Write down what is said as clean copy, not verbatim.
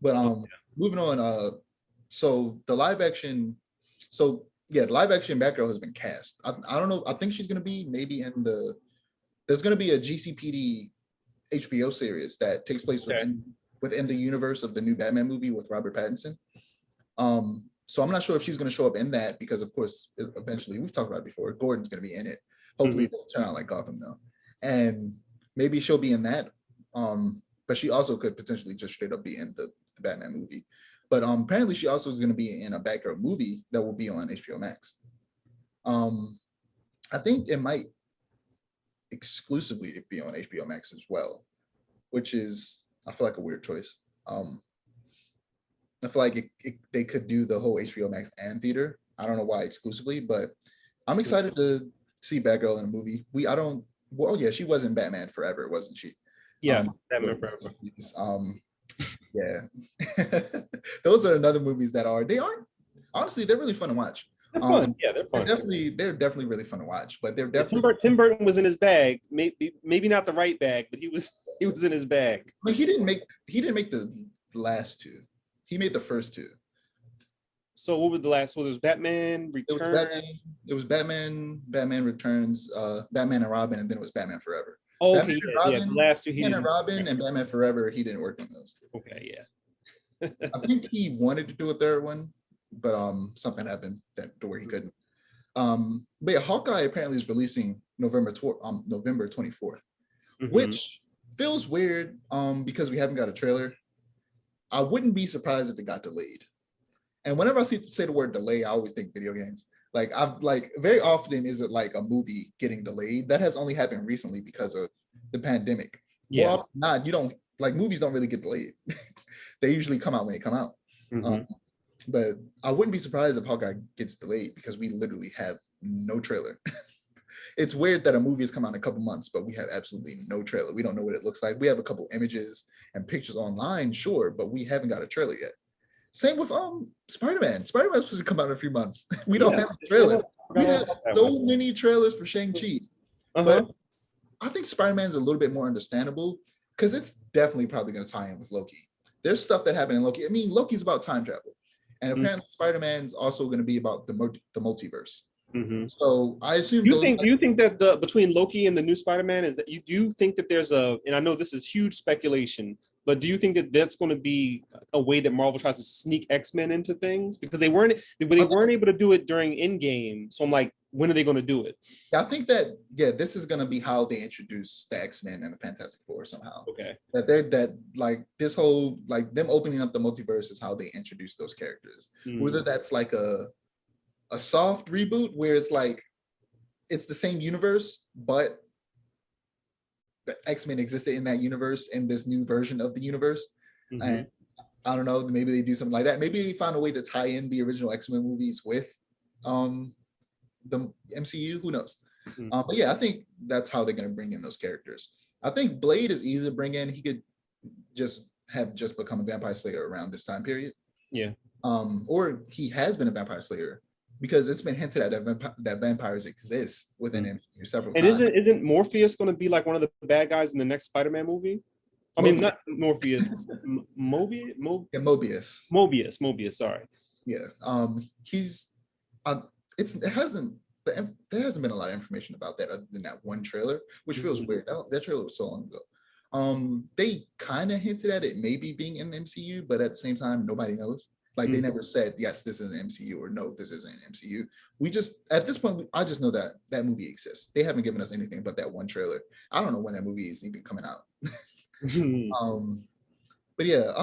But Oh, moving on, so the live action, so yeah, the live action Batgirl has been cast. I don't know. I think she's gonna be maybe in the. There's gonna be a GCPD HBO series that takes place okay. within the universe of the new Batman movie with Robert Pattinson. So I'm not sure if she's gonna show up in that because of course eventually we've talked about it before. Gordon's gonna be in it. Hopefully it doesn't turn out like Gotham though, and maybe she'll be in that. But she also could potentially just straight up be in the Batman movie. But apparently she also is going to be in a Batgirl movie that will be on HBO Max. I think it might exclusively be on HBO Max as well, which is I feel like a weird choice. I feel like they could do the whole HBO Max and theater. I don't know why exclusively, but I'm excited to see Batgirl in a movie. I don't. Well, yeah, she was in Batman Forever, wasn't she? Yeah, Batman Forever. Yeah, those are another movies that they aren't honestly they're really fun to watch. They're fun. Yeah, they're fun. They're definitely really fun to watch. But they're definitely Tim Burton was in his bag. Maybe not the right bag, but he was in his bag. But he didn't make the last two. He made the first two. So what were the last? Well, there's Batman Returns. It was Batman. Batman Returns. Batman and Robin, and then it was Batman Forever. Oh, okay, yeah, the last two. Batman and Robin and Batman Forever. He didn't work on those. Okay, yeah. I think he wanted to do a third one, but something happened to where he couldn't. But yeah, Hawkeye apparently is releasing November 24th, which feels weird because we haven't got a trailer. I wouldn't be surprised if it got delayed. And whenever I say the word delay, I always think video games. Like very often is it like a movie getting delayed. That has only happened recently because of the pandemic. Yeah. Well, not you don't like movies don't really get delayed. They usually come out when they come out. But I wouldn't be surprised if Hawkeye gets delayed because we literally have no trailer. It's weird that a movie has come out in a couple months, but we have absolutely no trailer. We don't know what it looks like. We have a couple images and pictures online, sure, but we haven't got a trailer yet. Same with Spider-Man. Spider-Man's supposed to come out in a few months. We don't have a trailer. We have so many trailers for Shang-Chi. But I think Spider-Man's a little bit more understandable because it's definitely probably going to tie in with Loki. There's stuff that happened in Loki. I mean, Loki's about time travel. And apparently Spider-Man's also going to be about the multiverse. So I assume. Do you think that between Loki and the new Spider-Man is that you do think that there's and I know this is huge speculation, but do you think that that's going to be a way that Marvel tries to sneak X-Men into things because they weren't able to do it during Endgame? So I'm like, when are they going to do it? I think that this is going to be how they introduce the X-Men and the Fantastic Four somehow. Okay. That like this whole like them opening up the multiverse is how they introduce those characters. Whether that's like a soft reboot where it's like it's the same universe, but the X-Men existed in that universe in this new version of the universe. And I don't know, maybe they do something like that. Maybe they find a way to tie in the original X-Men movies with the MCU. Who knows? But yeah, I think that's how they're going to bring in those characters. I think Blade is easy to bring in. He could just become a vampire slayer around this time period. Yeah. Or he has been a vampire slayer because it's been hinted at that vampires exist within MCU several times. And isn't Morpheus going to be like one of the bad guys in the next Spider-Man movie? I mean, not Morpheus, Mobius. Mobius. Sorry. Yeah. He's. There hasn't been a lot of information about that other than that one trailer, which feels weird. That trailer was so long ago. They kind of hinted at it maybe being in the MCU, but at the same time, nobody knows. Like they never said, yes, this is an MCU or no, this isn't an MCU. We just, at this point, I just know that that movie exists. They haven't given us anything but that one trailer. I don't know when that movie is even coming out. But yeah,